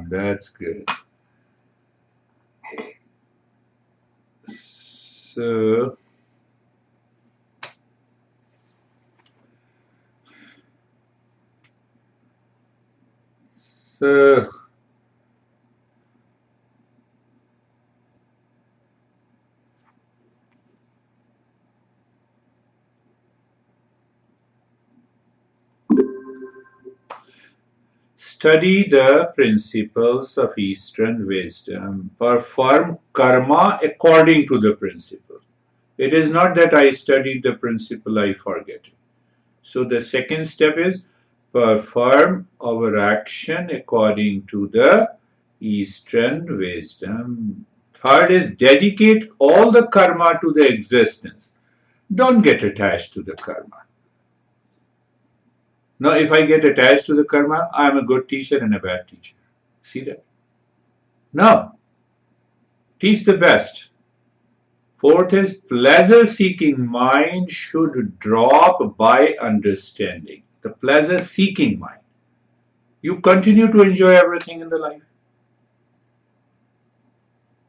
That's good. So, so study the principles of Eastern wisdom. Perform karma according to the principle. It is not that I studied the principle, I forget it. So the second step is perform our action according to the Eastern wisdom. Third is dedicate all the karma to the existence. Don't get attached to the karma. Now, if I get attached to the karma, I am a good teacher and a bad teacher. See that? No. Teach the best. Fourth is pleasure-seeking mind should drop by understanding. The pleasure-seeking mind. You continue to enjoy everything in the life.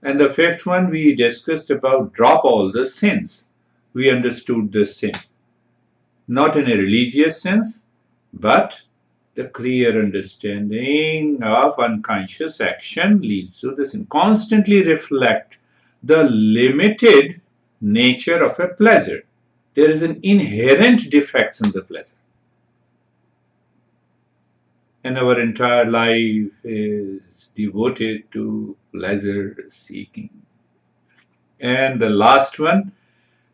And the fifth one we discussed about drop all the sins. We understood the sin. Not in a religious sense, but the clear understanding of unconscious action leads to this. And constantly reflect the limited nature of a pleasure. There is an inherent defect in the pleasure. And our entire life is devoted to pleasure seeking. And the last one,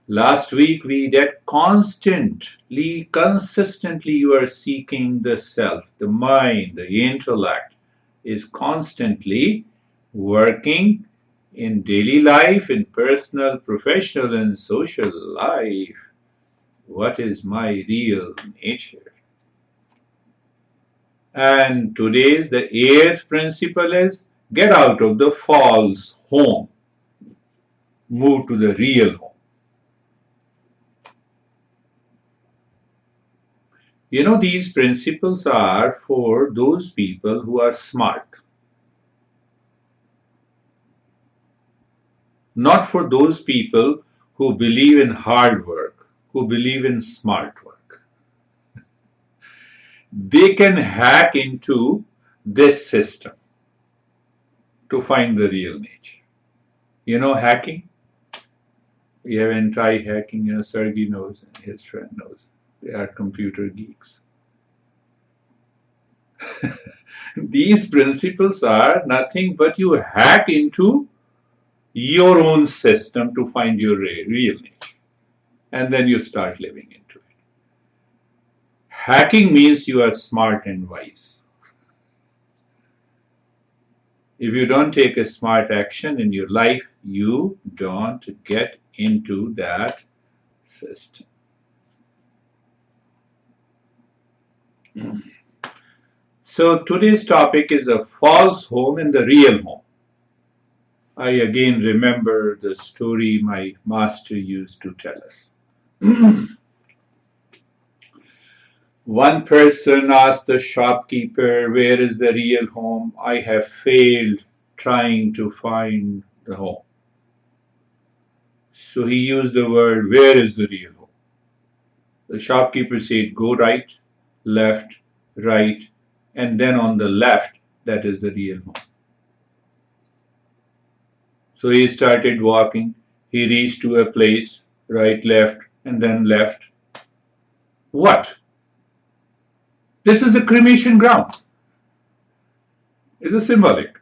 last week we did consistently you are seeking the self, the mind, the intellect is constantly working in daily life, in personal, professional, and social life. What is my real nature? And today's the eighth principle is get out of the false home. Move to the real home. You know, these principles are for those people who are smart. Not for those people who believe in hard work, who believe in smart work. They can hack into this system to find the real nature. You know hacking? We have anti-hacking, Sergey knows and his friend knows. They are computer geeks. These principles are nothing but you hack into your own system to find your real nature. And then you start living into it. Hacking means you are smart and wise. If you don't take a smart action in your life, you don't get into that system. So today's topic is a false home and the real home. I again remember the story my master used to tell us. One person asked the shopkeeper, where is the real home? I have failed trying to find the home. So he used the word, where is the real home? The shopkeeper said, go right, left, right, and then on the left, that is the real home. So he started walking. He reached to a place, right, left, and then left. What? This is the cremation ground. It's a symbolic.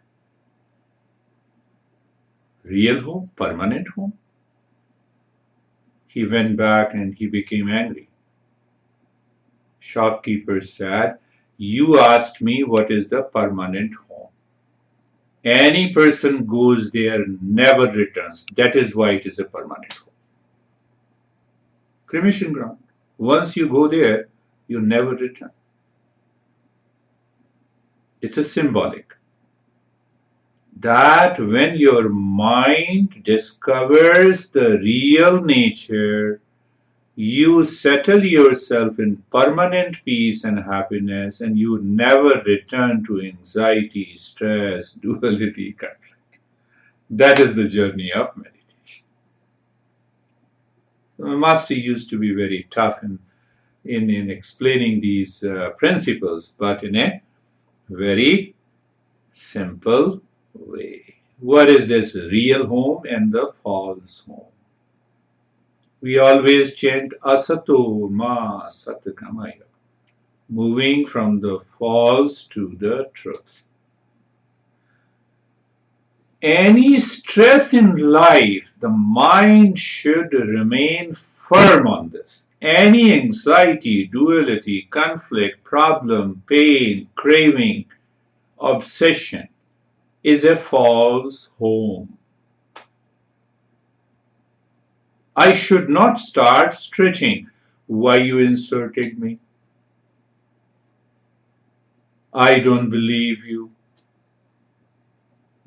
Real home, permanent home. He went back and he became angry. Shopkeeper said, you asked me what is the permanent home. Any person goes there, never returns. That is why it is a permanent home. Cremation ground. Once you go there, you never return. It's a symbolic. That when your mind discovers the real nature, You settle yourself in permanent peace and happiness, and you never return to anxiety, stress, duality, conflict. That is the journey of meditation. The master used to be very tough in explaining these principles, but in a very simple way. What is this real home and the false home? We always chant Asato Ma Satgamaya, moving from the false to the truth. Any stress in life, the mind should remain firm on this. Any anxiety, duality, conflict, problem, pain, craving, obsession is a false home. I should not start stretching. Why you inserted me? I don't believe you.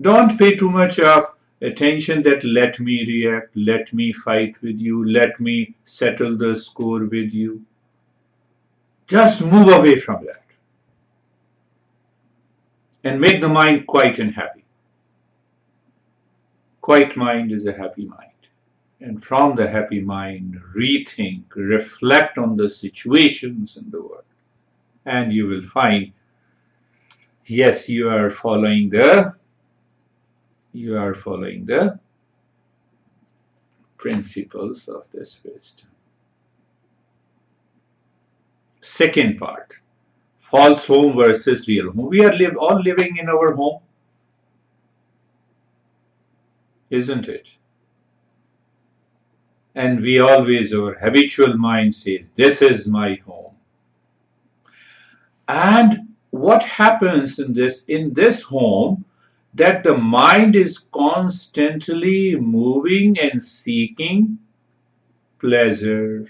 Don't pay too much of attention that let me react, let me fight with you, let me settle the score with you. Just move away from that and make the mind quiet and happy. Quiet mind is a happy mind. And from the happy mind, rethink, reflect on the situations in the world. And you will find, yes, you are following the principles of this wisdom. Second part, false home versus real home. We are all living in our home, isn't it? And we always, our habitual mind says, this is my home. And what happens in this home, that the mind is constantly moving and seeking pleasure.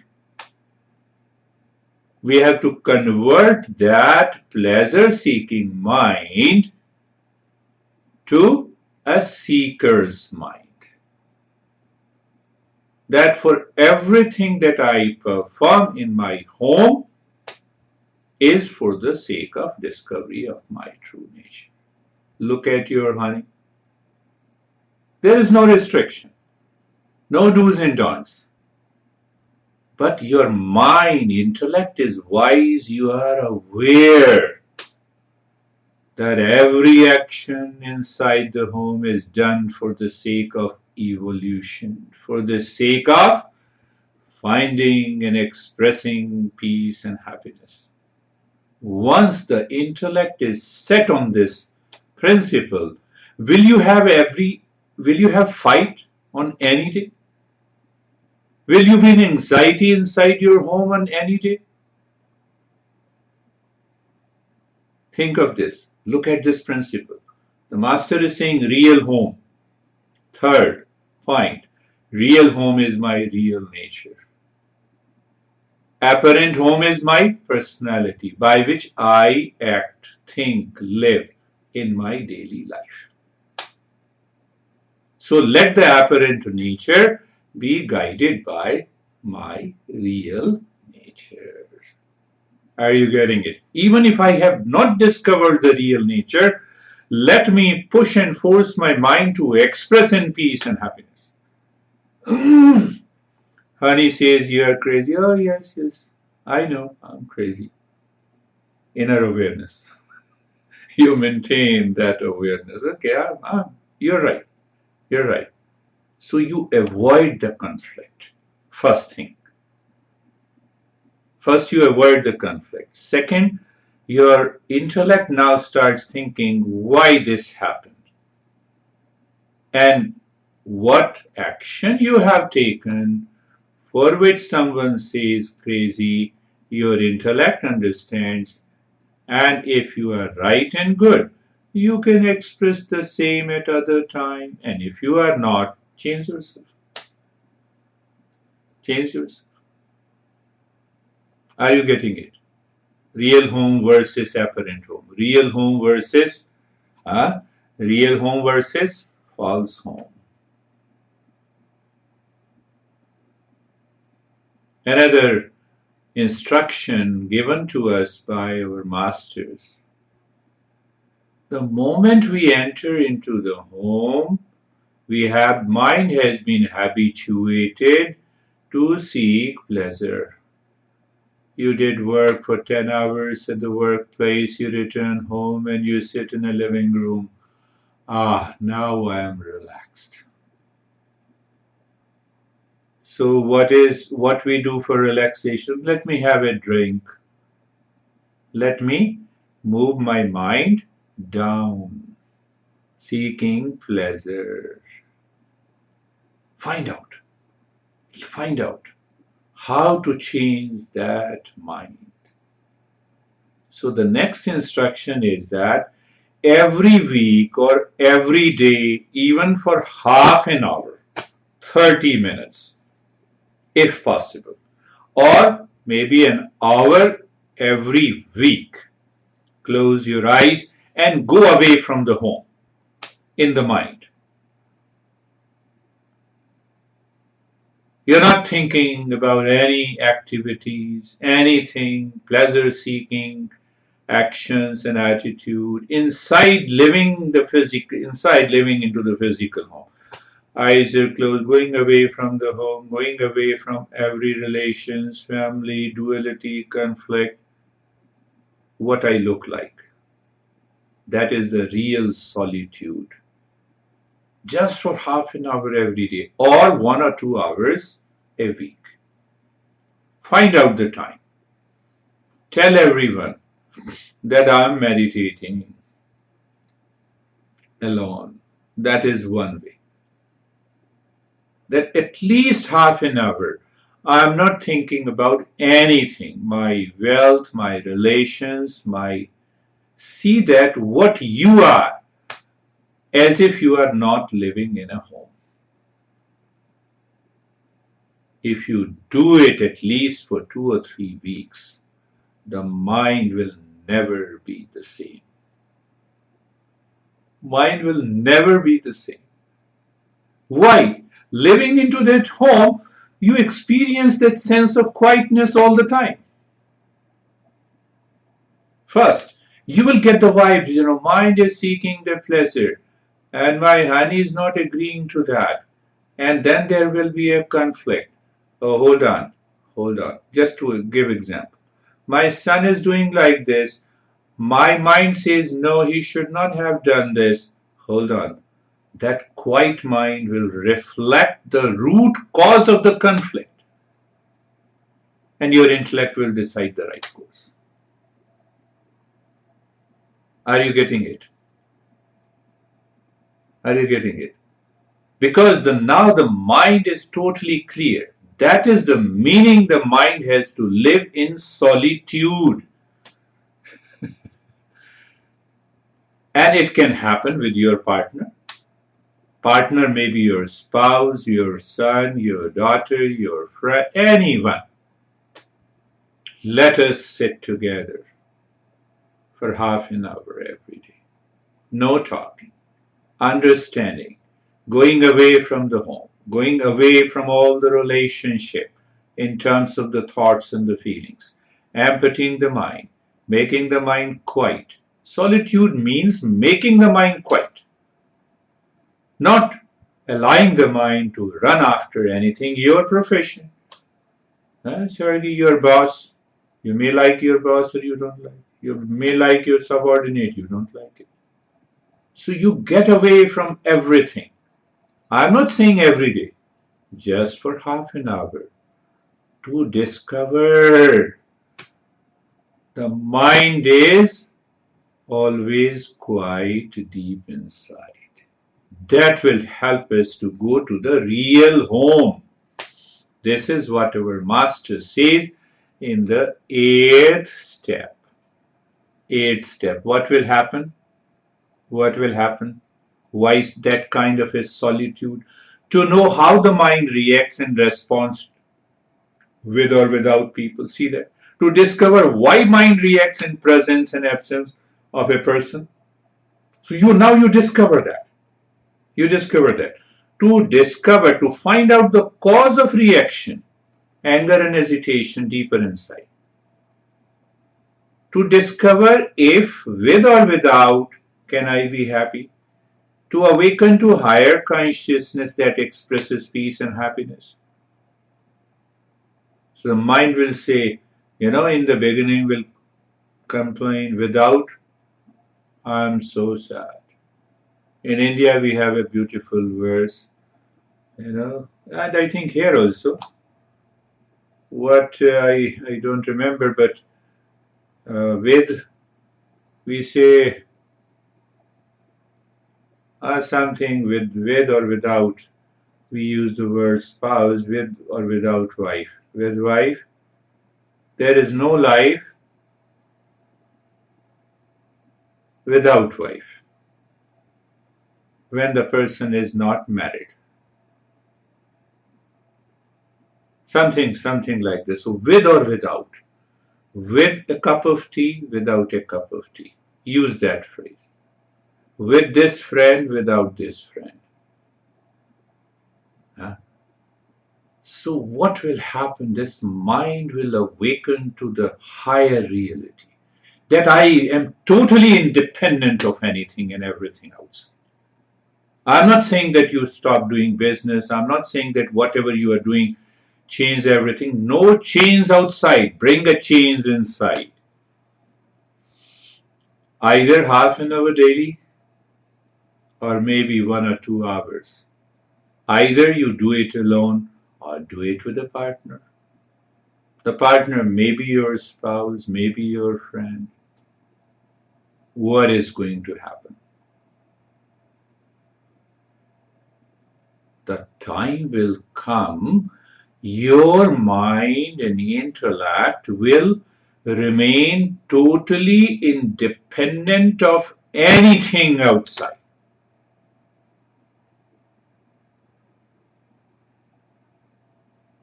We have to convert that pleasure-seeking mind to a seeker's mind. That for everything that I perform in my home is for the sake of discovery of my true nature. Look at your honey. There is no restriction, no do's and don'ts. But your mind, intellect is wise. You are aware that every action inside the home is done for the sake of evolution, for the sake of finding and expressing peace and happiness. Once the intellect is set on this principle, will you have fight on any day? Will you be in anxiety inside your home on any day? Think of this. Look at this principle. The master is saying real home. Third point, real home is my real nature. Apparent home is my personality by which I act, think, live in my daily life. So let the apparent nature be guided by my real nature. Are you getting it? Even if I have not discovered the real nature, let me push and force my mind to express in peace and happiness. Honey says you are crazy. Oh, yes, I know I'm crazy. Inner awareness. You maintain that awareness. Okay, you're right. You're right. So you avoid the conflict. First thing. First, you avoid the conflict. Second, your intellect now starts thinking why this happened and what action you have taken for which someone says crazy. Your intellect understands, and if you are right and good, you can express the same at other time, and if you are not, change yourself. Change yourself. Are you getting it? Real home versus apparent home. Real home versus false home. Another instruction given to us by our masters. The moment we enter into the home, mind has been habituated to seek pleasure. You did work for 10 hours at the workplace, you return home and you sit in a living room. Now I am relaxed. So what we do for relaxation? Let me have a drink. Let me move my mind down, seeking pleasure. Find out how to change that mind. So the next instruction is that every week or every day, even for half an hour, 30 minutes, if possible, or maybe an hour every week, close your eyes and go away from the home in the mind. You're not thinking about any activities, anything, pleasure-seeking actions and attitude inside living into the physical home. Eyes are closed, going away from the home, going away from every relations, family, duality, conflict, what I look like. That is the real solitude. Just for half an hour every day or 1 or 2 hours a week. Find out the time. Tell everyone that I'm meditating alone. That is one way. That at least half an hour I'm not thinking about anything, my wealth, my relations, see that what you are, as if you are not living in a home. If you do it at least for 2 or 3 weeks, the mind will never be the same. Mind will never be the same. Why? Living into that home, you experience that sense of quietness all the time. First, you will get the vibes, mind is seeking the pleasure, and my honey is not agreeing to that. And then there will be a conflict. Oh, hold on. Just to give example. My son is doing like this. My mind says, no, he should not have done this. Hold on. That quiet mind will reflect the root cause of the conflict. And your intellect will decide the right course. Are you getting it? Because now the mind is totally clear. That is the meaning the mind has to live in solitude. And it can happen with your partner. Partner may be your spouse, your son, your daughter, your friend, anyone. Let us sit together for half an hour every day. No talking, understanding, going away from the home, going away from all the relationship in terms of the thoughts and the feelings, emptying the mind, making the mind quiet. Solitude means making the mind quiet, not allowing the mind to run after anything. Your profession, your boss, you may like your boss or you don't like. You may like your subordinate, you don't like it. So you get away from everything. I'm not saying every day, just for half an hour to discover the mind is always quite deep inside. That will help us to go to the real home. This is what our master says in the 8th step. 8th step. What will happen? Why is that kind of a solitude? To know how the mind reacts and responds with or without people. See that? To discover why mind reacts in presence and absence of a person. So you discover that. To find out the cause of reaction anger and hesitation deeper inside. To discover if, with or without, can I be happy? To awaken to higher consciousness that expresses peace and happiness. So the mind will say, in the beginning will complain, without, I'm so sad. In India we have a beautiful verse, and I think here also, what I don't remember, but with we say something with or without. We use the word spouse, with or without wife. With wife, there is no life without wife when the person is not married. Something like this. So with or without. With a cup of tea, without a cup of tea. Use that phrase. With this friend, without this friend. Huh? So what will happen? This mind will awaken to the higher reality. That I am totally independent of anything and everything else. I'm not saying that you stop doing business. I'm not saying that whatever you are doing, change everything. No change outside. Bring a change inside. Either half an hour daily or maybe 1 or 2 hours. Either you do it alone or do it with a partner. The partner may be your spouse, maybe your friend. What is going to happen? The time will come, your mind and intellect will remain totally independent of anything outside.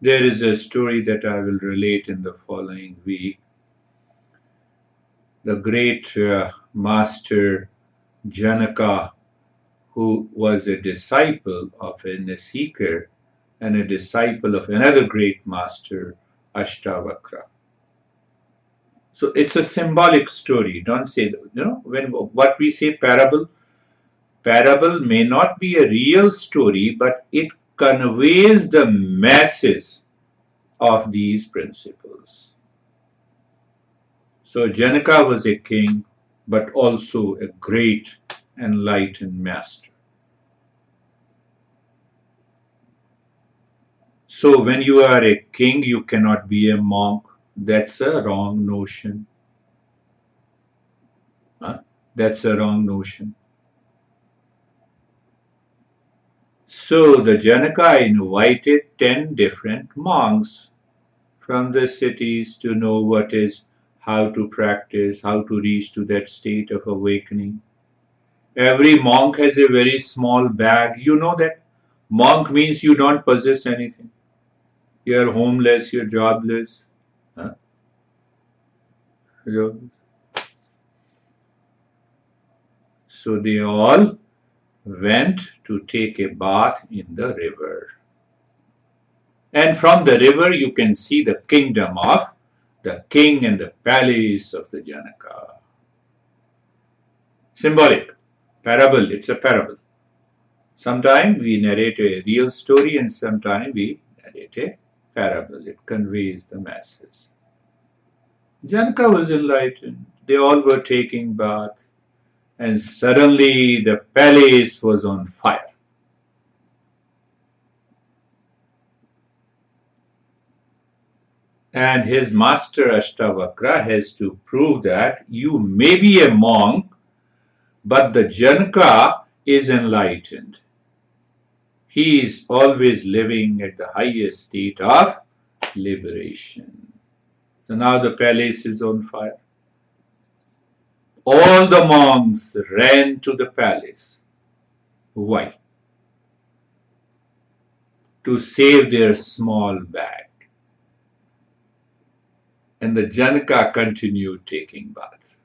There is a story that I will relate in the following week. The great master Janaka, who was a disciple of a seeker and a disciple of another great master, Ashtavakra. So it's a symbolic story. Don't say, when what we say parable may not be a real story, but it conveys the masses of these principles. So Janaka was a king, but also a great enlightened master. So when you are a king, you cannot be a monk. That's a wrong notion. That's a wrong notion. So the Janaka invited 10 different monks from the cities to know what is, how to practice, how to reach to that state of awakening. Every monk has a very small bag. You know that? Monk means you don't possess anything. You're homeless, you're jobless. Huh? So they all went to take a bath in the river. And from the river you can see the kingdom of the king and the palace of the Janaka. Symbolic. Parable. It's a parable. Sometimes we narrate a real story and sometimes we narrate a parable. It conveys the masses. Janaka was enlightened. They all were taking bath. And suddenly the palace was on fire. And his master Ashtavakra has to prove that you may be a monk, but the Janaka is enlightened. He is always living at the highest state of liberation. So now the palace is on fire. All the monks ran to the palace. Why? To save their small bag. And the Janaka continued taking baths.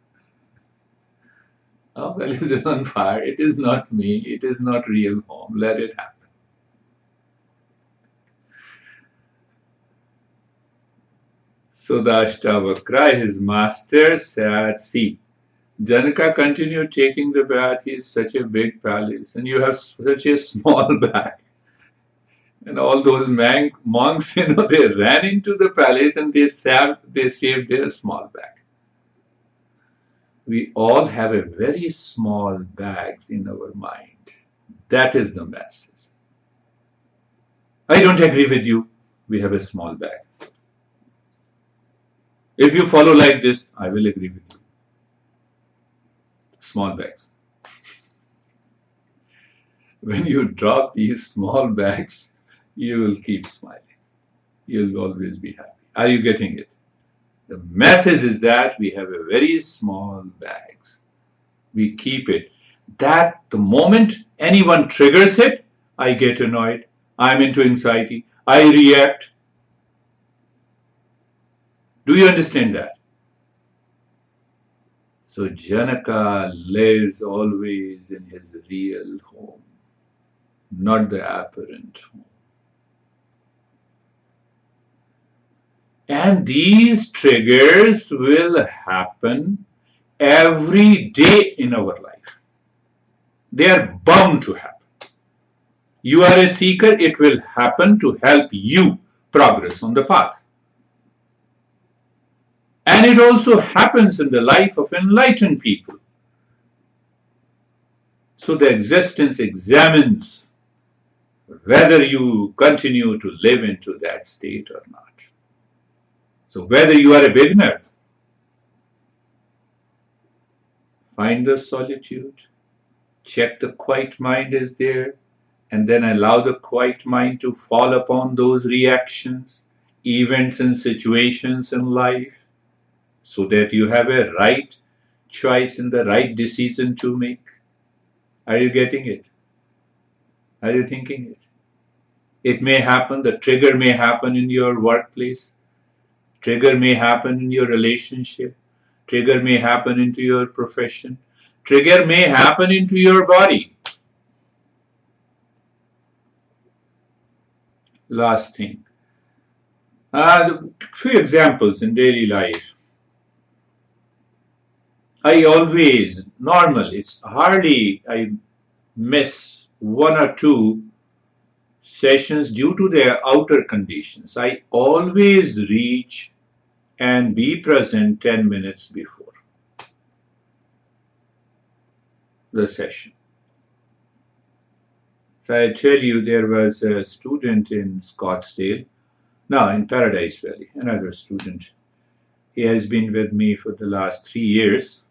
Oh, well, it is on fire. It is not me. It is not real home. Let it happen. So the Ashtavakra, his master, said, see, Janaka continued taking the bath. He is such a big palace, and you have such a small bag. And all those monks, they ran into the palace and they saved their small bag. We all have a very small bags in our mind. That is the message. I don't agree with you. We have a small bag. If you follow like this, I will agree with you. Small bags. When you drop these small bags, you will keep smiling. You'll always be happy. Are you getting it? The message is that we have a very small bags. We keep it. That the moment anyone triggers it, I get annoyed. I'm into anxiety. I react. Do you understand that? So Janaka lives always in his real home, not the apparent home. And these triggers will happen every day in our life. They are bound to happen. You are a seeker, it will happen to help you progress on the path. And it also happens in the life of enlightened people. So the existence examines whether you continue to live into that state or not. So whether you are a beginner, find the solitude, check the quiet mind is there, and then allow the quiet mind to fall upon those reactions, events and situations in life, so that you have a right choice and the right decision to make. Are you getting it? Are you thinking it? It may happen, the trigger may happen in your workplace, trigger may happen in your relationship, trigger may happen into your profession, trigger may happen into your body. Last thing. Few examples in daily life. I always, normal, it's hardly I miss one or two sessions due to their outer conditions. I always reach and be present 10 minutes before the session. So I tell you, there was a student in Scottsdale, no, in Paradise Valley, another student. He has been with me for the last 3 years.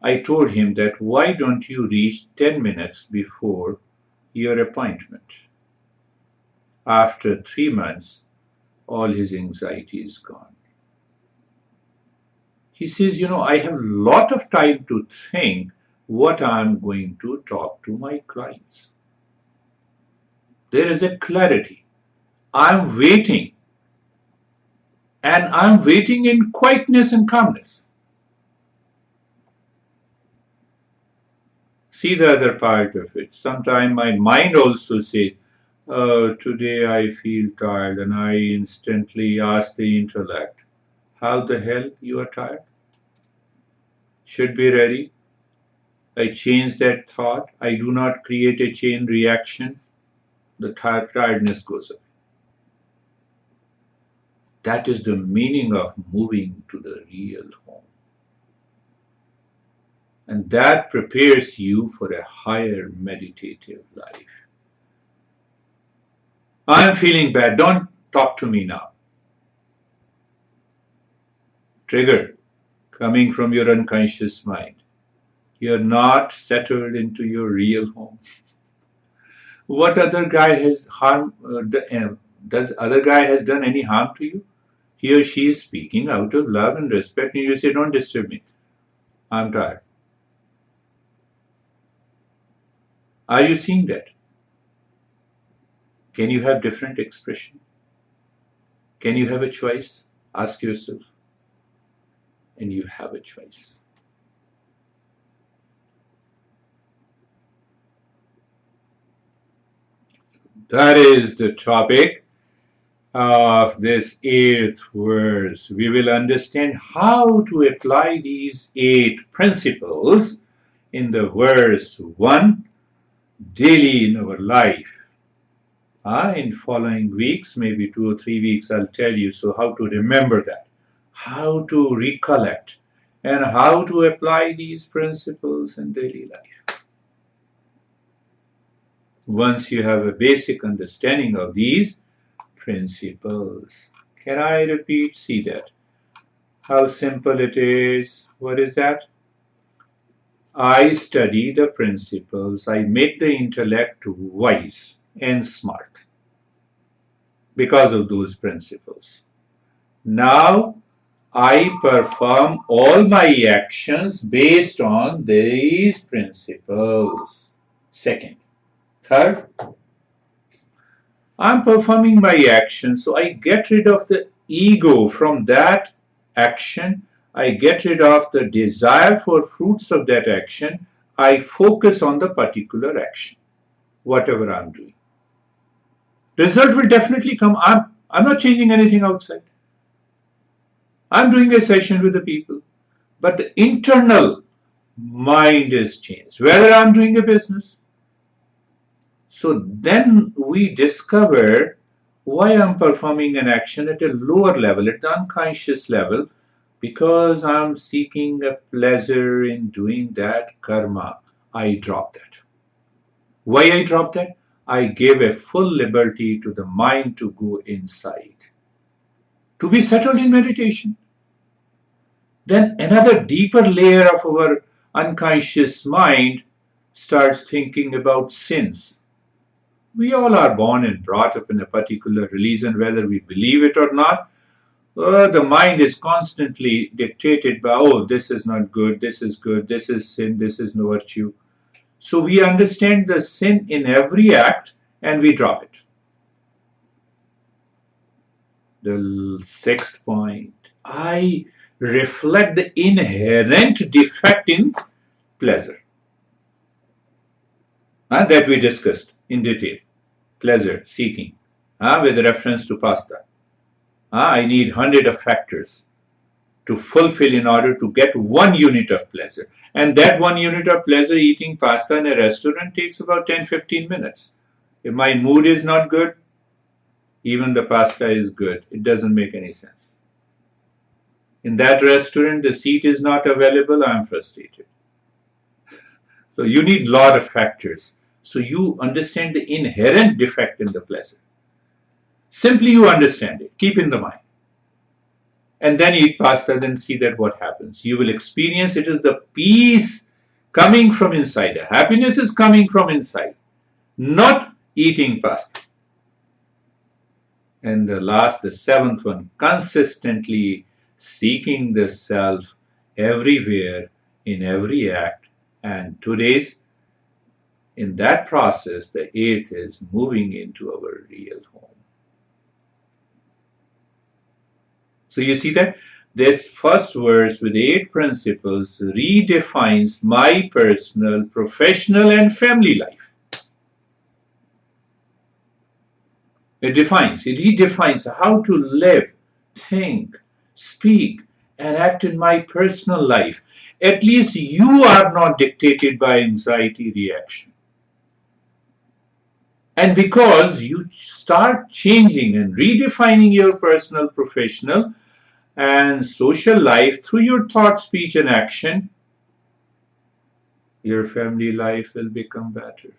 I told him that why don't you reach 10 minutes before your appointment? After 3 months, all his anxiety is gone. He says, I have a lot of time to think what I'm going to talk to my clients. There is a clarity. I'm waiting. And I'm waiting in quietness and calmness. See the other part of it. Sometimes my mind also says, today I feel tired, and I instantly ask the intellect, how the hell you are tired? Should be ready. I change that thought. I do not create a chain reaction. The tiredness goes away. That is the meaning of moving to the real home. And that prepares you for a higher meditative life. I'm feeling bad. Don't talk to me now. Trigger coming from your unconscious mind. You're not settled into your real home. What other guy has harm? Does other guy has done any harm to you? He or she is speaking out of love and respect, and you say, "Don't disturb me. I'm tired." Are you seeing that? Can you have different expression? Can you have a choice? Ask yourself. And you have a choice. That is the topic. of this 8th verse, we will understand how to apply these 8 principles in the verse 1 daily in our life. In following weeks, maybe 2 or 3 weeks, I'll tell you so how to remember that, how to recollect, and how to apply these principles in daily life. Once you have a basic understanding of these principles. Can I repeat? See that? How simple it is. What is that? I study the principles. I make the intellect wise and smart because of those principles. Now I perform all my actions based on these principles. Second. Third, I'm performing my action, so I get rid of the ego from that action. I get rid of the desire for fruits of that action. I focus on the particular action, whatever I'm doing. Result will definitely come. I'm not changing anything outside. I'm doing a session with the people, but the internal mind is changed, whether I'm doing a business. So then we discover why I'm performing an action at a lower level, at the unconscious level, because I'm seeking a pleasure in doing that karma. I drop that. Why I drop that? I gave a full liberty to the mind to go inside, to be settled in meditation. Then another deeper layer of our unconscious mind starts thinking about sins. We all are born and brought up in a particular religion, whether we believe it or not. The mind is constantly dictated by, oh, this is not good, this is good, this is sin, this is no virtue. So we understand the sin in every act and we drop it. The 6th point, I reflect the inherent defect in pleasure. That we discussed in detail. Pleasure seeking, with reference to pasta. I need 100 of factors to fulfill in order to get 1 unit of pleasure. And that 1 unit of pleasure, eating pasta in a restaurant, takes about 10-15 minutes. If my mood is not good, even the pasta is good. It doesn't make any sense. In that restaurant, the seat is not available, I'm frustrated. So you need a lot of factors. So you understand the inherent defect in the pleasure. Simply you understand it. Keep in the mind. And then eat pasta, then see that what happens. You will experience it is the peace coming from inside. The happiness is coming from inside, not eating pasta. And the 7th one, consistently seeking the self everywhere, in every act. And today's, in that process, the 8th is moving into our real home. So you see that this first verse with 8 principles redefines my personal, professional, and family life. It redefines how to live, think, speak, and act in my personal life. At least you are not dictated by anxiety reaction. And because you start changing and redefining your personal, professional, and social life through your thought, speech, and action, your family life will become better.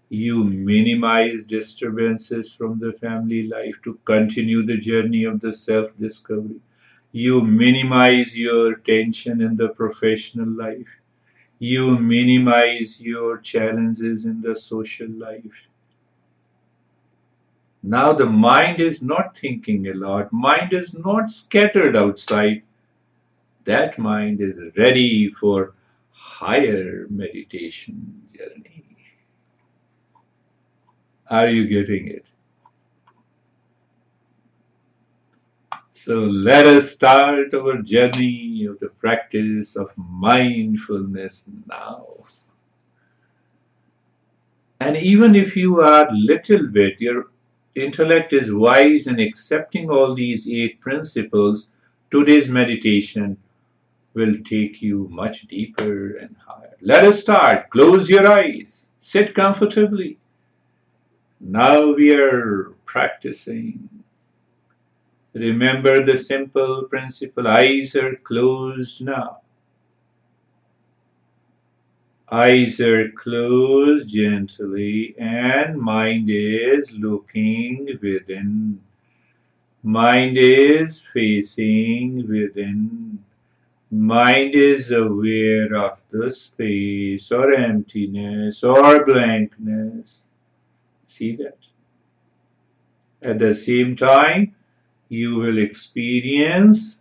You minimize disturbances from the family life to continue the journey of the self-discovery. You minimize your tension in the professional life. You minimize your challenges in the social life. Now the mind is not thinking a lot. Mind is not scattered outside. That mind is ready for higher meditation journey. Are you getting it? So let us start our journey of the practice of mindfulness now. And even if you are little bit, intellect is wise in accepting all these 8 principles, today's meditation will take you much deeper and higher. Let us start. Close your eyes. Sit comfortably. Now we are practicing. Remember the simple principle. Eyes are closed now. Eyes are closed gently and mind is looking within. Mind is facing within. Mind is aware of the space or emptiness or blankness. See that? At the same time, you will experience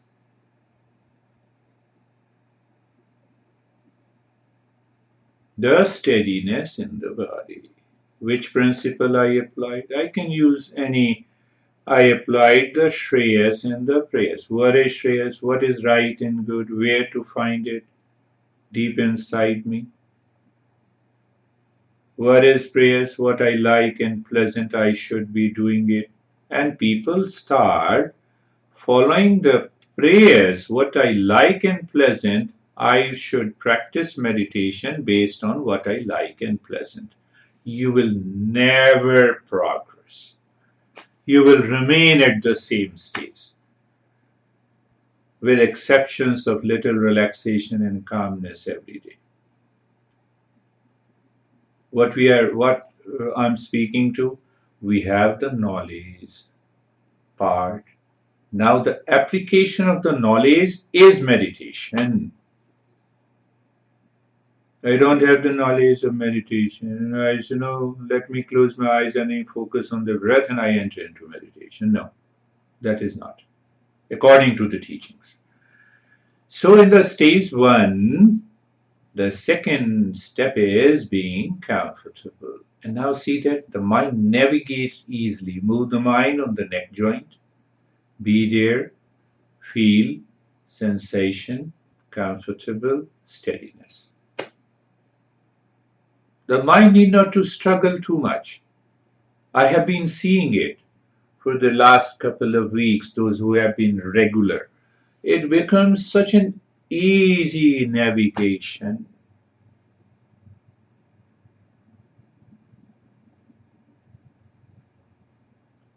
the steadiness in the body. Which principle I applied? I can use any. I applied the Shreyas and the Prayas. What is Shreyas? What is right and good? Where to find it? Deep inside me. What is Prayas? What I like and pleasant, I should be doing it. And people start following the prayers, what I like and pleasant, I should practice meditation based on what I like and pleasant. You will never progress. You will remain at the same stage, with exceptions of little relaxation and calmness every day. What I'm speaking to, we have the knowledge part. Now the application of the knowledge is meditation. I don't have the knowledge of meditation. I say, no, let me close my eyes and I focus on the breath and I enter into meditation. No, that is not, according to the teachings. So in the stage 1, the second step is being comfortable. And now see that the mind navigates easily. Move the mind on the neck joint. Be there. Feel sensation, comfortable, steadiness. The mind need not to struggle too much. I have been seeing it for the last couple of weeks, those who have been regular. It becomes such an easy navigation.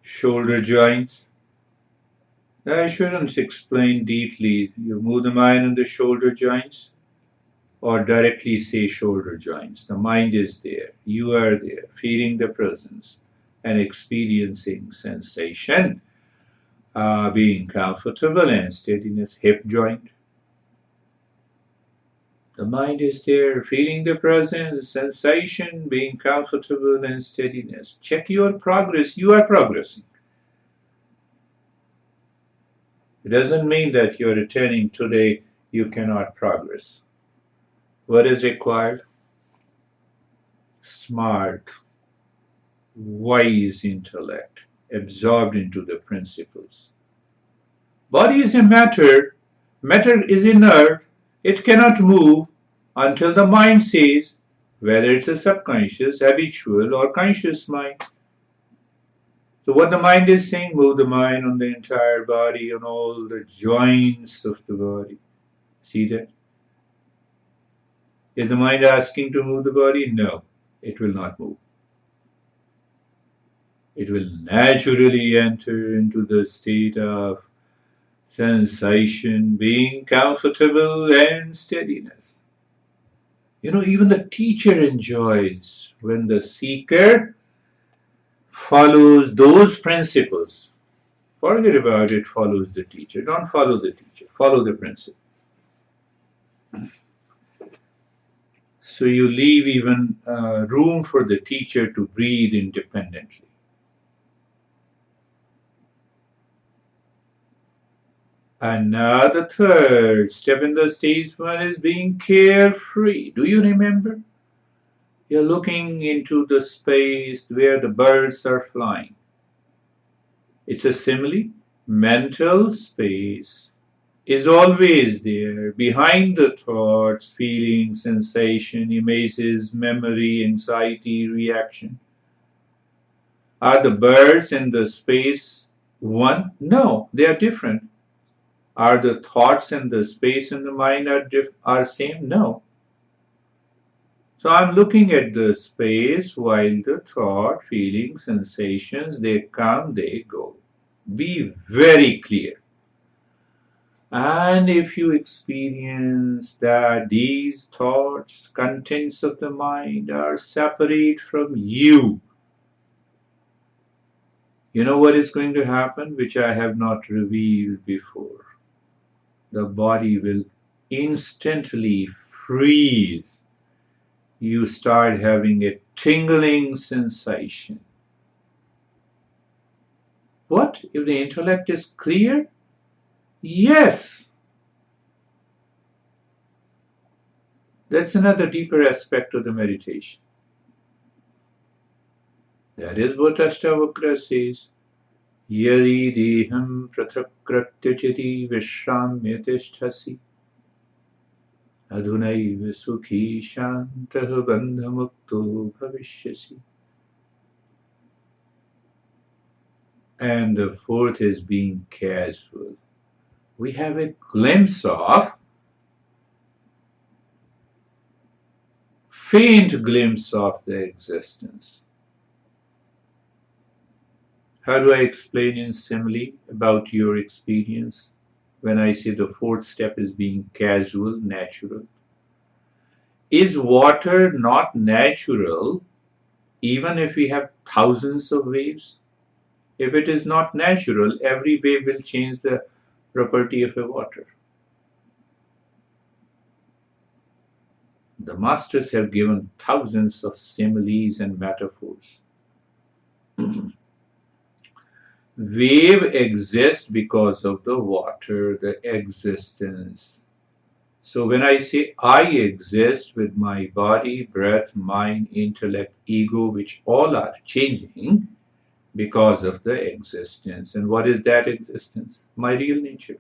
Shoulder joints. I shouldn't explain deeply. You move the mind on the shoulder joints, or directly say shoulder joints. The mind is there. You are there, feeling the presence and experiencing sensation, being comfortable and steadiness. Hip joint. The mind is there, feeling the presence, sensation, being comfortable and steadiness. Check your progress. You are progressing. It doesn't mean that you're returning today, you cannot progress. What is required? Smart, wise intellect, absorbed into the principles. Body is a matter. Matter is inert. It cannot move until the mind says, whether it's a subconscious, habitual, or conscious mind. So what the mind is saying, move the mind on the entire body, on all the joints of the body. See that? Is the mind asking to move the body? No, it will not move. It will naturally enter into the state of sensation, being comfortable and steadiness. You know, even the teacher enjoys when the seeker follows those principles. Forget about it, follows the teacher. Don't follow the teacher, follow the principle. So you leave even room for the teacher to breathe independently. And now the third step in the stage 1 is being carefree. Do you remember? You're looking into the space where the birds are flying. It's a simile. Mental space is always there, behind the thoughts, feelings, sensation, images, memory, anxiety, reaction. Are the birds in the space one? No, they are different. Are the thoughts and the space and the mind are same? No. So I'm looking at the space while the thought, feelings, sensations, they come, they go. Be very clear. And if you experience that these thoughts, contents of the mind are separate from you, you know what is going to happen, which I have not revealed before? The body will instantly freeze. You start having a tingling sensation. What? If the intellect is clear? Yes. That's another deeper aspect of the meditation. That is what Ashtavakra says. Yadi deham prathakratyachiti vishramyatisthasi adunaiva sukhi shantah bandhamukto bhavishyasi. And the fourth is being casual. We have a glimpse of, faint glimpse of the existence. How do I explain in simile about your experience when I say the fourth step is being casual, natural? Is water not natural even if we have thousands of waves? If it is not natural, every wave will change the property of a water. The masters have given thousands of similes and metaphors. Wave exists because of the water, the existence. So when I say I exist with my body, breath, mind, intellect, ego, which all are changing because of the existence. And what is that existence? My real nature,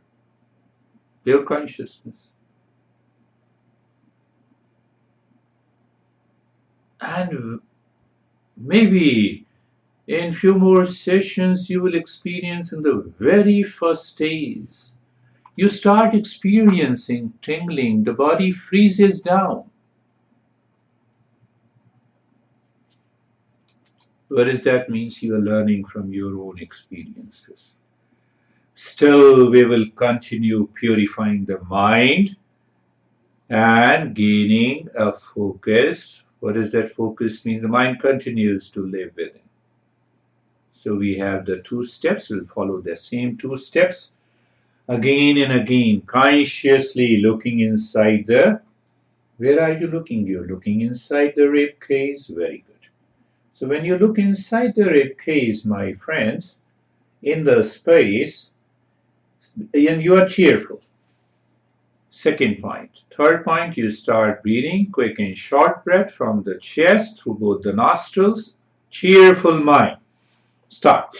pure consciousness. And maybe in few more sessions you will experience in the very first stage. You start experiencing tingling, the body freezes down. What does that mean? You are learning from your own experiences. Still, we will continue purifying the mind and gaining a focus. What does that focus mean? The mind continues to live within. So we have the two steps. We'll follow the same two steps again and again, consciously looking inside the. Where are you looking? You're looking inside the rib cage. Very good. So when you look inside the rib cage, my friends, in the space, and you are cheerful. Second point. Third point, you start breathing quick and short breath from the chest through both the nostrils. Cheerful mind. Start.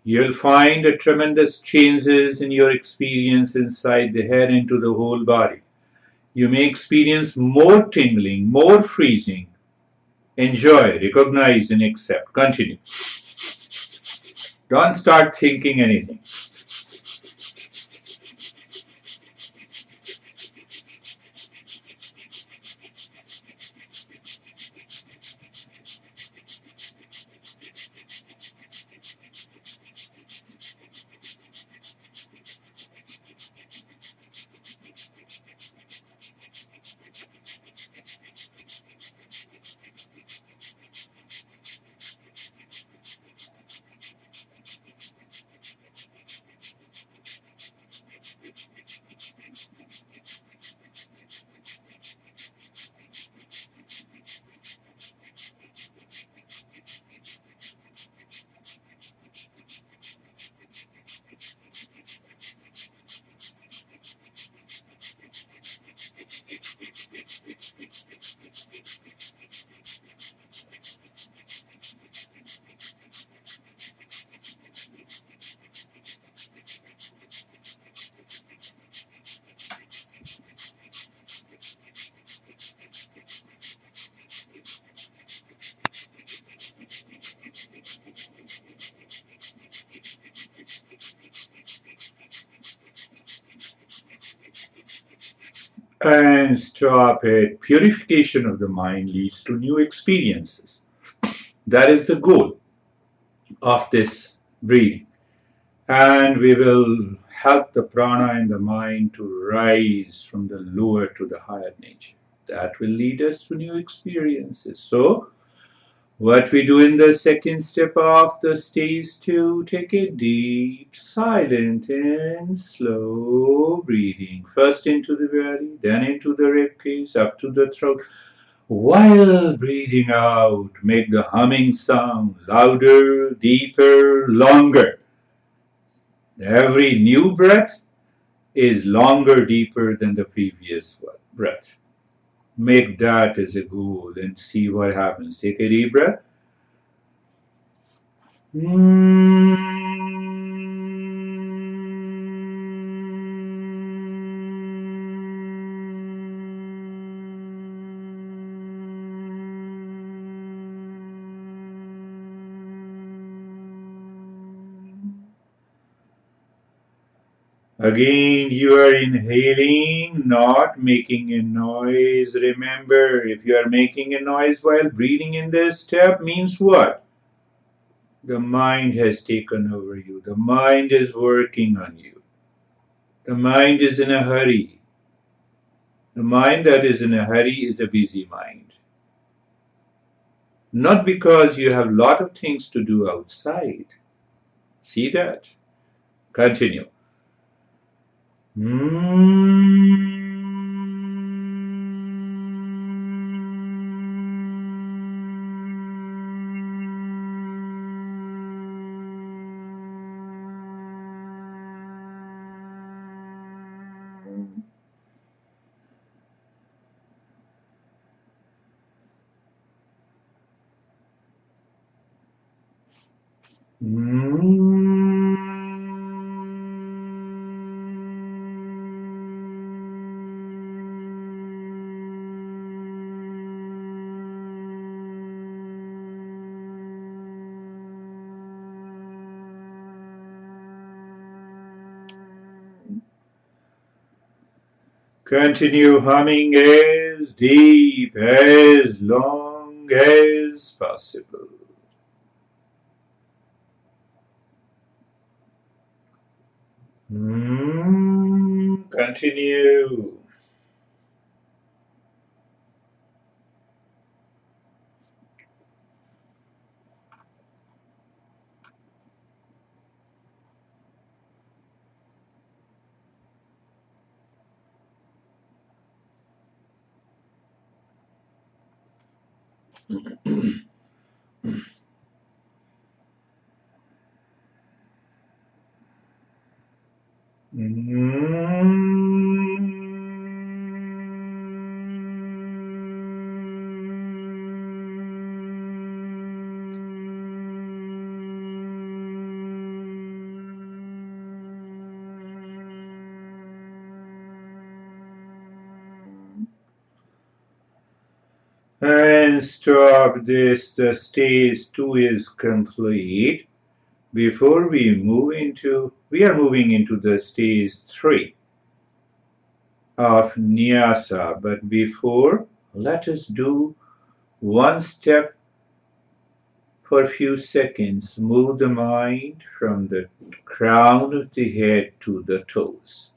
You'll find a tremendous changes in your experience inside the head into the whole body. You may experience more tingling, more freezing. Enjoy, recognize, and accept. Continue. Don't start thinking anything. And stop it. Purification of the mind leads to new experiences. That is the goal of this breathing. And we will help the prana in the mind to rise from the lower to the higher nature. That will lead us to new experiences. So, what we do in the second step of the stage 2, take a deep, silent, and slow breathing. First into the belly, then into the ribcage, up to the throat. While breathing out, make the humming sound louder, deeper, longer. Every new breath is longer, deeper than the previous breath. Make that as a goal and see what happens. Take a deep breath. Again, you are inhaling, not making a noise. Remember, if you are making a noise while breathing in this step, means what? The mind has taken over you. The mind is working on you. The mind is in a hurry. The mind that is in a hurry is a busy mind. Not because you have a lot of things to do outside. See that? Continue. Continue humming as deep, as long as possible. Continue. And stop this. The stage 2 is complete. Before we are moving into the stage 3 of Nyasa. But before, let us do one step for a few seconds. Move the mind from the crown of the head to the toes.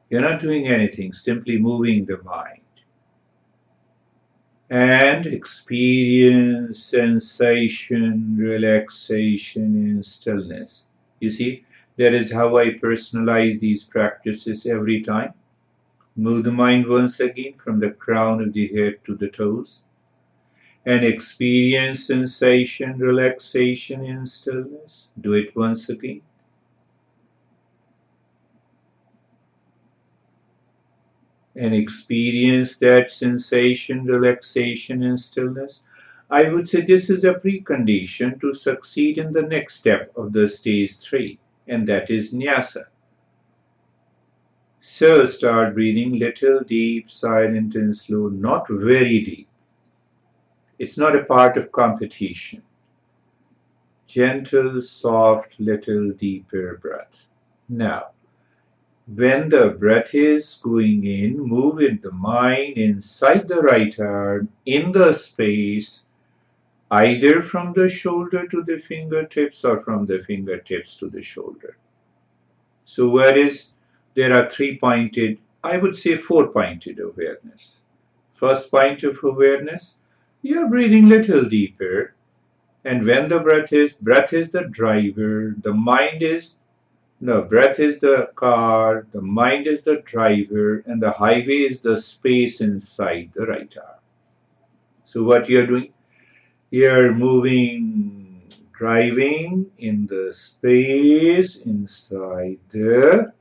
You're not doing anything, simply moving the mind. And experience sensation, relaxation, and stillness. You see, that is how I personalize these practices every time. Move the mind once again from the crown of the head to the toes. And experience sensation, relaxation, and stillness. Do it once again. And experience that sensation, relaxation, and stillness. I would say this is a precondition to succeed in the next step of the stage 3, and that is Nyasa. So start breathing little, deep, silent, and slow, not very deep. It's not a part of competition. Gentle, soft, little, deeper breath. Now, When the breath is going in, move with the mind inside the right arm in the space, either from the shoulder to the fingertips or from the fingertips to the shoulder. So there are three-pointed, I would say four-pointed awareness. First point of awareness, you're breathing little deeper, and when the breath is the driver, the mind is no, breath is the car, the mind is the driver, and the highway is the space inside the right arm. So what you're doing? You're moving, driving in the space inside the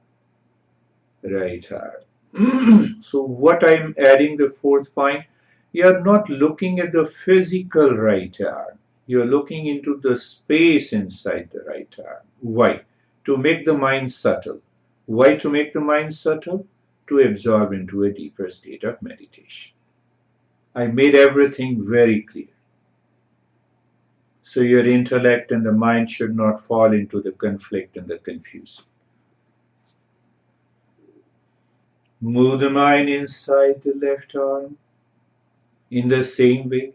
right arm. So what I'm adding the fourth point, you're not looking at the physical right arm. You're looking into the space inside the right arm. Why? To make the mind subtle. Why to make the mind subtle? To absorb into a deeper state of meditation. I made everything very clear. So your intellect and the mind should not fall into the conflict and the confusion. Move the mind inside the left arm in the same way.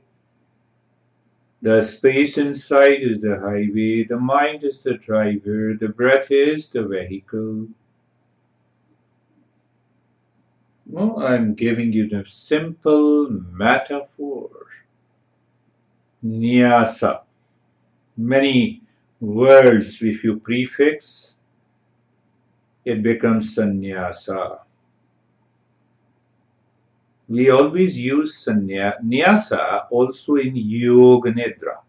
The space inside is the highway, the mind is the driver, the breath is the vehicle. Well, I'm giving you the simple metaphor. Nyasa. Many words, if you prefix, it becomes sannyasa. We always use nyasa also in yoga nidra,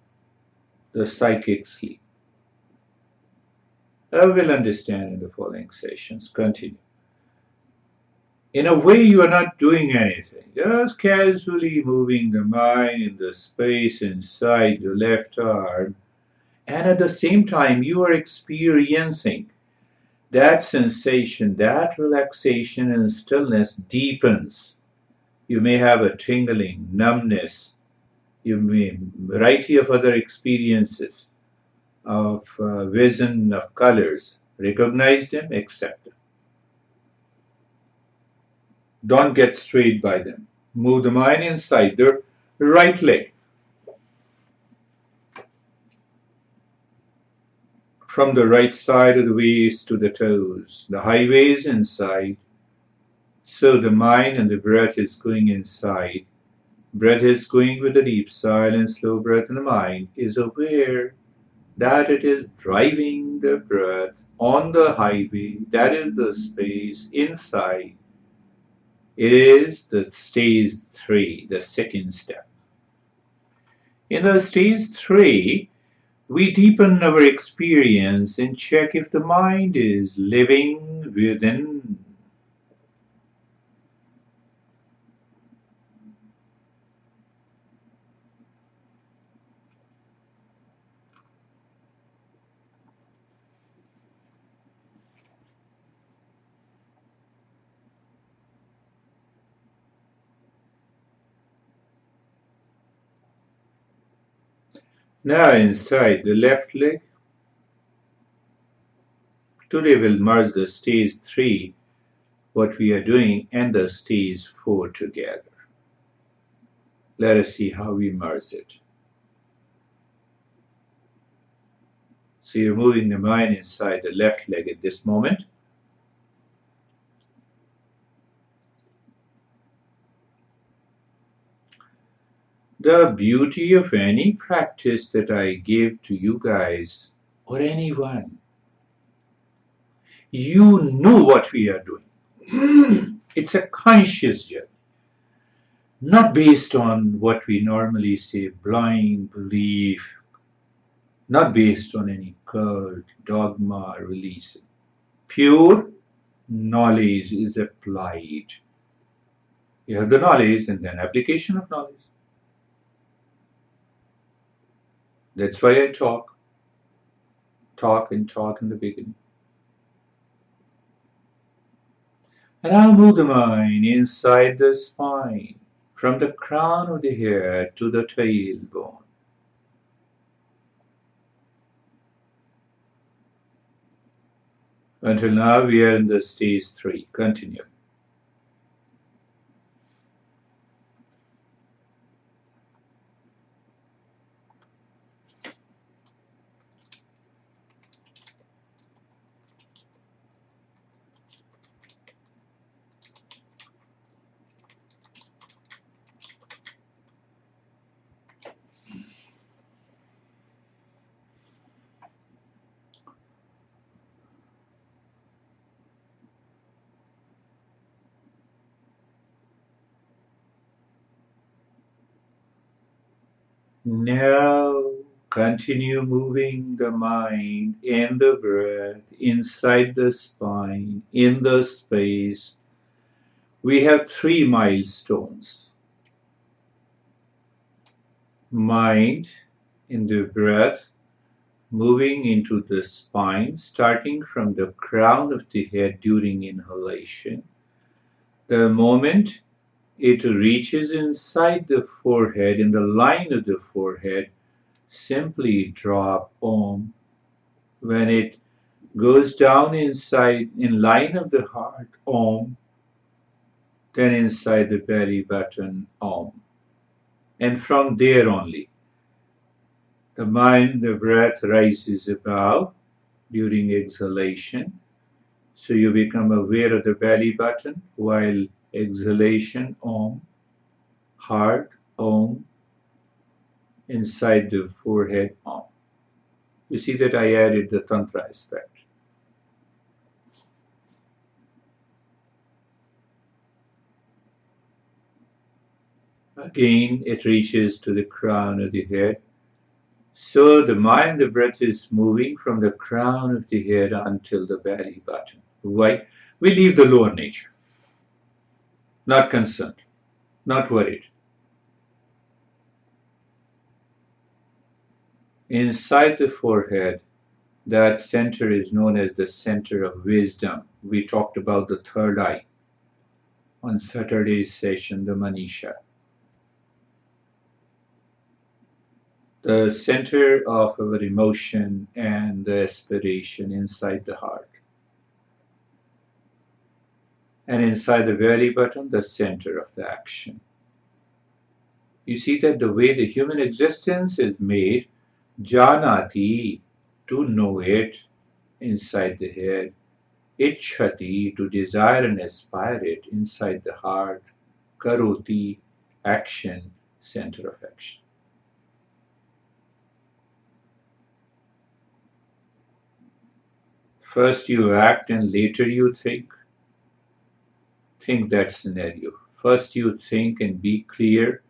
the psychic sleep. I will understand in the following sessions. Continue. In a way, you are not doing anything, just casually moving the mind in the space inside the left arm, and at the same time, you are experiencing that sensation, that relaxation and stillness deepens. You may have a tingling, numbness, you may variety of other experiences of vision of colors. Recognize them, accept them. Don't get swayed by them. Move the mind inside the right leg. From the right side of the waist to the toes. The highway is inside. So the mind and the breath is going inside. Breath is going with a deep, silent, slow breath, and the mind is aware that it is driving the breath on the highway. That is the space inside. It is the stage 3, the second step. In the stage 3, we deepen our experience and check if the mind is living within. Now inside the left leg. Today we'll merge the stage 3, what we are doing, and the stage 4 together. Let us see how we merge it. So you're moving the mind inside the left leg at this moment. The beauty of any practice that I give to you guys or anyone, you know what we are doing. It's a conscious journey, not based on what we normally say, blind belief, not based on any cult, dogma, or religion. Pure knowledge is applied. You have the knowledge and then application of knowledge. That's why I talk in the beginning. And I'll move the mind inside the spine, from the crown of the head to the tailbone. Until now, we are in the stage 3. Continue. Now, continue moving the mind and the breath inside the spine, in the space. We have 3 milestones. Mind in the breath, moving into the spine, starting from the crown of the head during inhalation. The moment it reaches inside the forehead, in the line of the forehead, simply drop Om. When it goes down inside, in line of the heart, Om. Then inside the belly button, Om. And from there only, the mind, the breath rises above during exhalation. So you become aware of the belly button while exhalation, Om, heart, Om, inside the forehead, Om. You see that I added the Tantra aspect. Again, it reaches to the crown of the head. So the mind, the breath is moving from the crown of the head until the belly button. Why? We leave the lower nature. Not concerned, not worried. Inside the forehead, that center is known as the center of wisdom. We talked about the third eye on Saturday's session, the Manisha. The center of our emotion and the aspiration inside the heart. And inside the belly button, the center of the action. You see that the way the human existence is made, janati, to know it, inside the head, ichhati, to desire and aspire it, inside the heart, karoti, action, center of action. First you act and later you think. Think that scenario. First you think and be clear,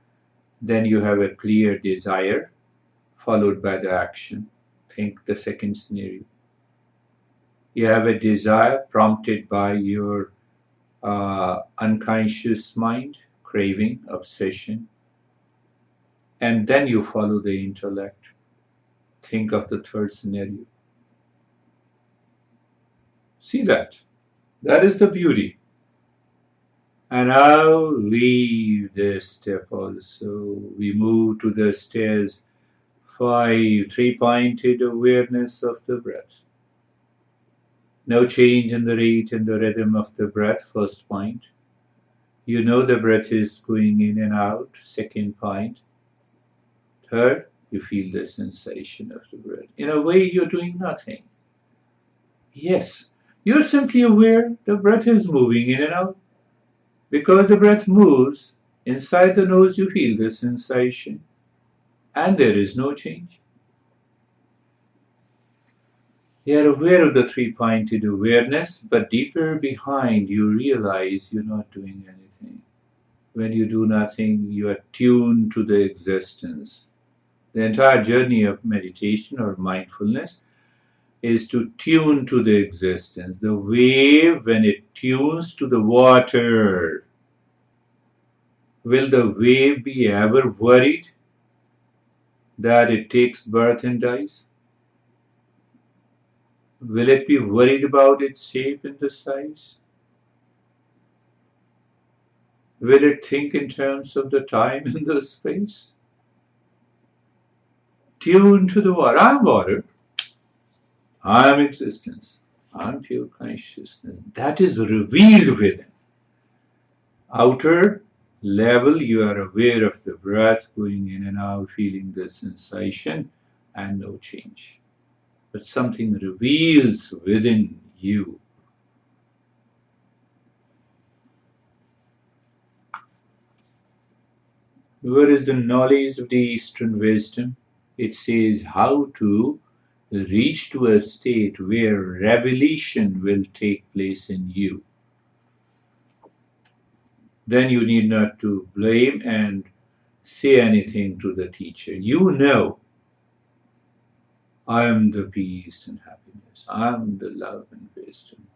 then you have a clear desire, followed by the action. Think the second scenario. You have a desire prompted by your unconscious mind, craving, obsession, and then you follow the intellect. Think of the third scenario. See that? That is the beauty. And now leave this step also. We move to the stairs 5, 3-pointed awareness of the breath. No change in the rate and the rhythm of the breath, first point. You know the breath is going in and out, second point. Third, you feel the sensation of the breath. In a way, you're doing nothing. Yes, you're simply aware the breath is moving in and out. Because the breath moves, inside the nose you feel the sensation. And there is no change. You are aware of the 3-pointed awareness, but deeper behind you realize you're not doing anything. When you do nothing, you are tuned to the existence. The entire journey of meditation or mindfulness is to tune to the existence. The wave, when it tunes to the water, will the wave be ever worried that it takes birth and dies? Will it be worried about its shape and the size? Will it think in terms of the time and the space? Tune to the water. I am water. I am existence. unpure consciousness that is revealed within. Outer level, you are aware of the breath going in and out, feeling the sensation and no change. But something reveals within you. Where is the knowledge of the Eastern wisdom? It says how to reach to a state where revelation will take place in you. Then you need not to blame and say anything to the teacher. You know, I am the peace and happiness. I am the love and wisdom.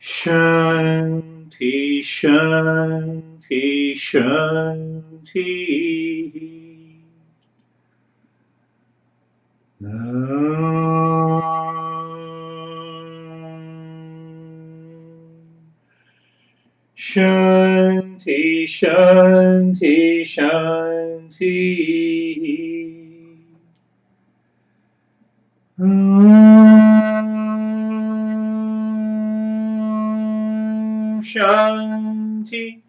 Shanti, Shanti, Shanti. Shanti, Shanti, Shanti. Shanti,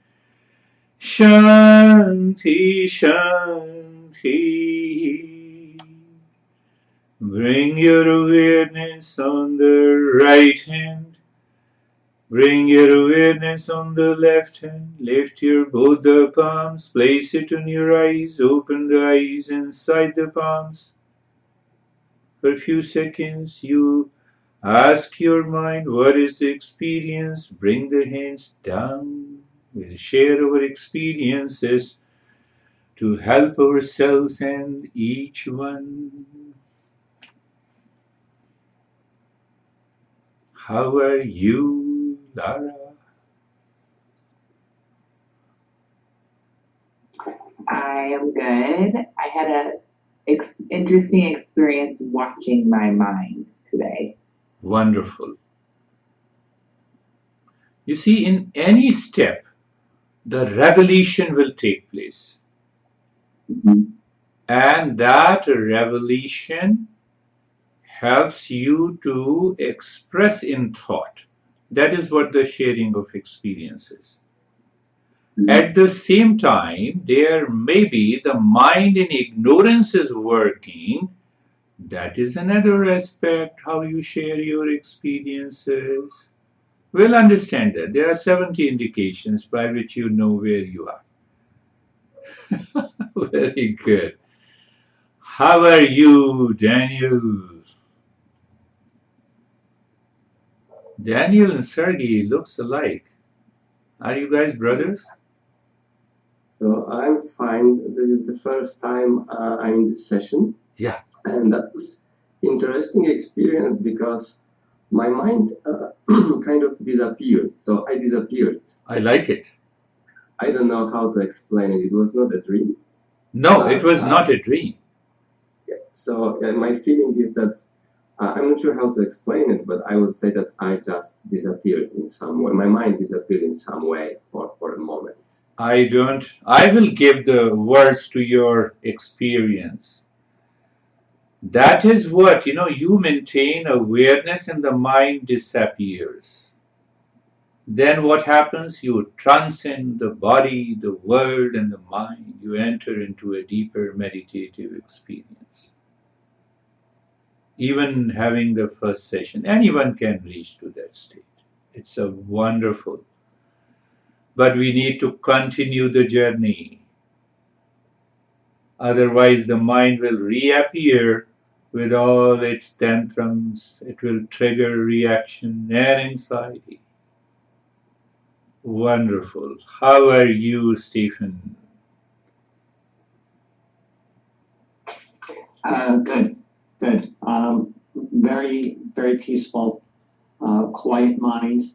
Shanti, Shanti. Bring your awareness on the right hand. Bring your awareness on the left hand. Lift your both the palms. Place it on your eyes. Open the eyes inside the palms. For a few seconds, you ask your mind, what is the experience? Bring the hands down. We'll share our experiences to help ourselves and each one. How are you, Lara? I am good. I had a interesting experience watching my mind today. Wonderful. You see, in any step, the revelation will take place. And that revelation helps you to express in thought. That is what the sharing of experience is. At the same time, there may be the mind in ignorance is working. That is another aspect, how you share your experiences. We'll understand that. There are 70 indications by which you know where you are. Very good. How are you, Daniel? Daniel and Sergey looks alike. Are you guys brothers? So I'm fine. This is the first time I'm in this session. Yeah. And that was interesting experience because my mind kind of disappeared. So I disappeared. I like it. I don't know how to explain it. It was not a dream. No, it was not a dream. So my feeling is that I'm not sure how to explain it, but I would say that I just disappeared in some way. My mind disappeared in some way for a moment. I will give the words to your experience. That is what, you maintain awareness and the mind disappears. Then what happens? You transcend the body, the world, and the mind. You enter into a deeper meditative experience. Even having the first session, anyone can reach to that state. It's a wonderful. But we need to continue the journey. Otherwise, the mind will reappear with all its tantrums. It will trigger reaction and anxiety. Wonderful. How are you, Stephen? Good. Very, very peaceful, quiet mind.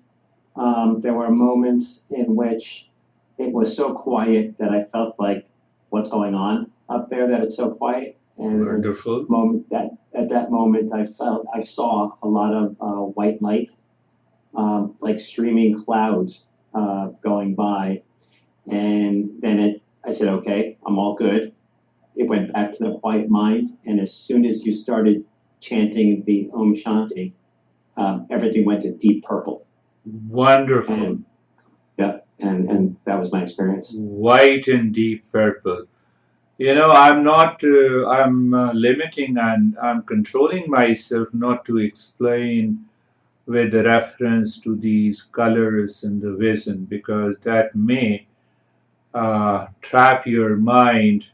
There were moments in which it was so quiet that I felt like, what's going on up there that it's so quiet? And Wonderful. At that moment, I saw a lot of white light, like streaming clouds going by. And then I said, okay, I'm all good. It went back to the quiet mind, and as soon as you started chanting the Om Shanti, everything went to deep purple. Wonderful. And that was my experience. White and deep purple. I'm not, I'm limiting and I'm controlling myself not to explain with reference to these colors and the vision, because that may trap your mind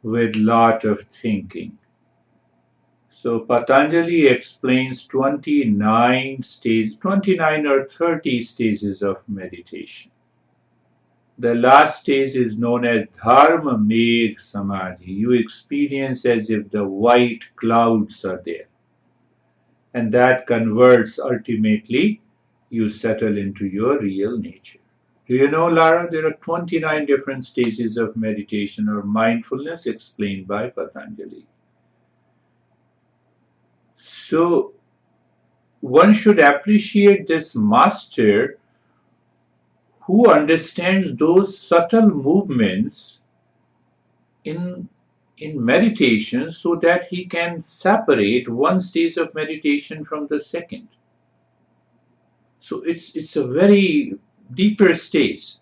with lot of thinking. So Patanjali explains 29 or 30 stages of meditation. The last stage is known as Dharma Megh Samadhi. You experience as if the white clouds are there. And that converts ultimately, you settle into your real nature. Do you know, Lara, there are 29 different stages of meditation or mindfulness explained by Patanjali. So one should appreciate this master who understands those subtle movements in meditation so that he can separate one stage of meditation from the second. So it's a very deeper stages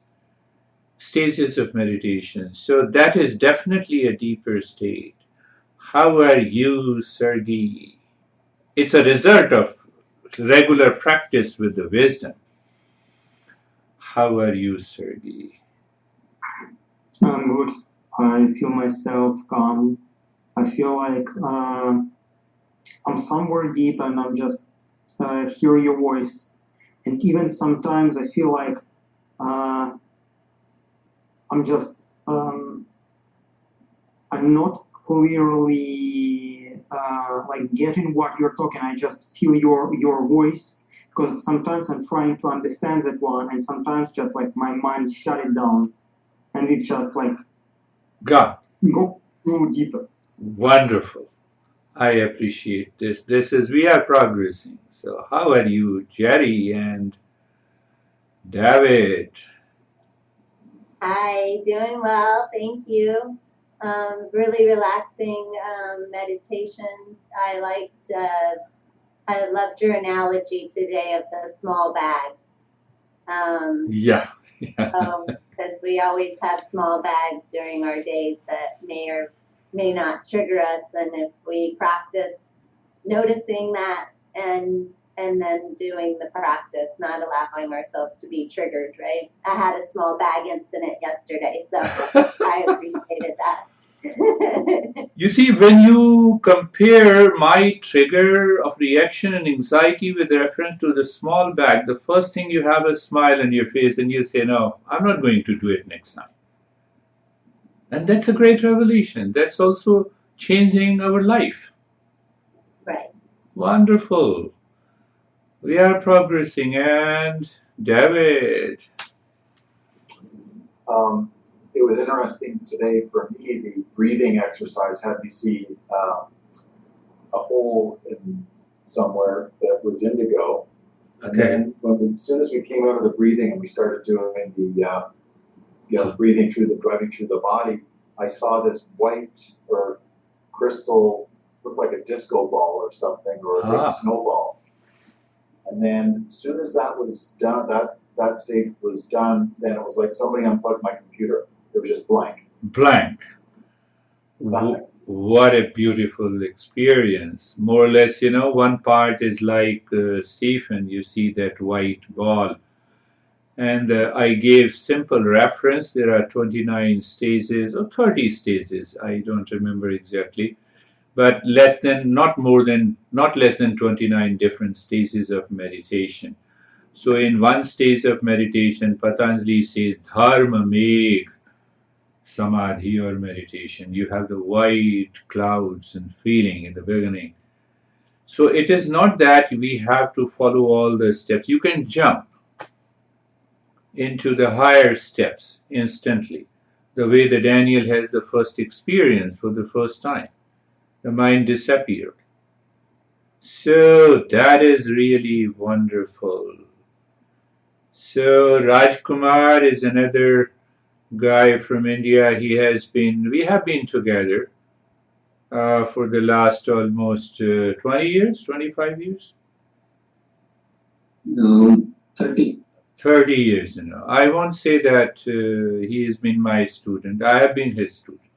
of meditation. So that is definitely a deeper state. How are you, Sergey? It's a result of regular practice with the wisdom. How are you, Sergey? I'm good. I feel myself calm. I feel like I'm somewhere deep and I'm just hear your voice. And even sometimes I feel like I'm just I'm not clearly like getting what you're talking. I just feel your voice, because sometimes I'm trying to understand that one, and sometimes just like my mind shut it down, and it just like go through deeper. Wonderful. I appreciate this. We are progressing. So how are you, Jerry and David? Hi, doing well, thank you. Really relaxing meditation. I loved your analogy today of the small bag. Yeah. Because we always have small bags during our days that may or may not trigger us, and if we practice noticing that and then doing the practice, not allowing ourselves to be triggered, right? I had a small bag incident yesterday, so I appreciated that. You see, when you compare my trigger of reaction and anxiety with reference to the small bag, the first thing you have a smile on your face and you say, no, I'm not going to do it next time. And that's a great revelation. That's also changing our life. Right. Wonderful. We are progressing. And David. It was interesting today for me. The breathing exercise had me see a hole in somewhere that was indigo. And Okay. then as soon as we came out of the breathing and we started doing the breathing through driving through the body, I saw this white or crystal, looked like a disco ball or something, or a big snowball. And then as soon as that was done, that stage was done, then it was like somebody unplugged my computer. It was just blank. Blank. Nothing. What a beautiful experience. More or less, one part is like Stephen, you see that white ball. And I gave simple reference. There are 29 stages or 30 stages. I don't remember exactly. But not less than 29 different stages of meditation. So in one stage of meditation, Patanjali says, Dharma meg samadhi or meditation. You have the white clouds and feeling in the beginning. So it is not that we have to follow all the steps. You can jump into the higher steps instantly. The way that Daniel has the first experience for the first time. The mind disappeared. So that is really wonderful. So Rajkumar is another guy from India. We have been together for the last almost 20 years, 25 years? No, 30. 30 years, I won't say that he has been my student. I have been his student.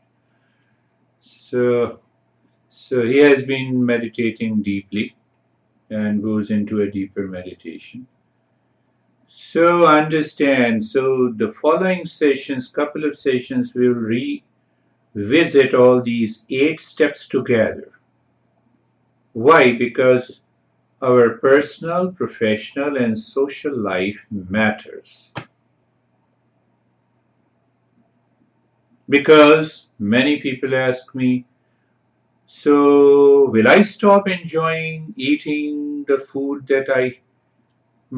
So he has been meditating deeply and goes into a deeper meditation. So understand, so the following sessions, couple of sessions, we'll revisit all these 8 steps together. Why? Because our personal, professional, and social life matters. Because many people ask me, so will I stop enjoying eating the food that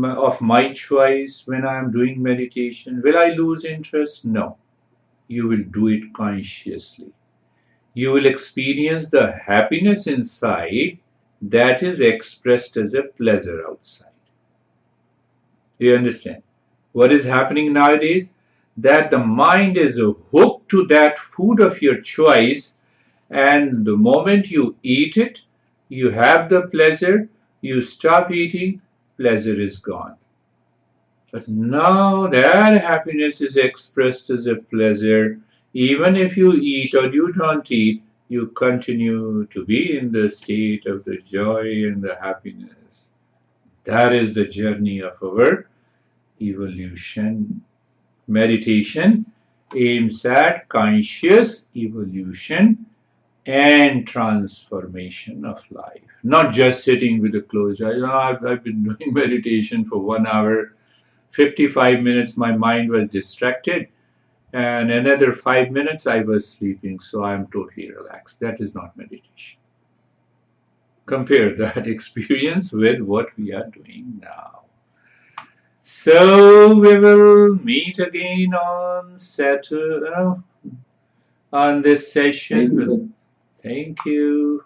of my choice when I am doing meditation? Will I lose interest? No. You will do it consciously. You will experience the happiness inside that is expressed as a pleasure outside. You understand? What is happening nowadays? That the mind is hooked to that food of your choice, and the moment you eat it, you have the pleasure, you stop eating, pleasure is gone. But now that happiness is expressed as a pleasure, even if you eat or you don't eat, you continue to be in the state of the joy and the happiness. That is the journey of our evolution. Meditation aims at conscious evolution and transformation of life. Not just sitting with a closed eye. I've been doing meditation for 1 hour, 55 minutes my mind was distracted, and another 5 minutes I was sleeping, so I'm totally relaxed. That is not meditation. Compare that experience with what we are doing now. So we will meet again on Saturday, on this session. Thank you.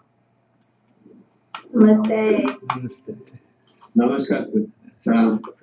Namaste. Namaste. Namaskar.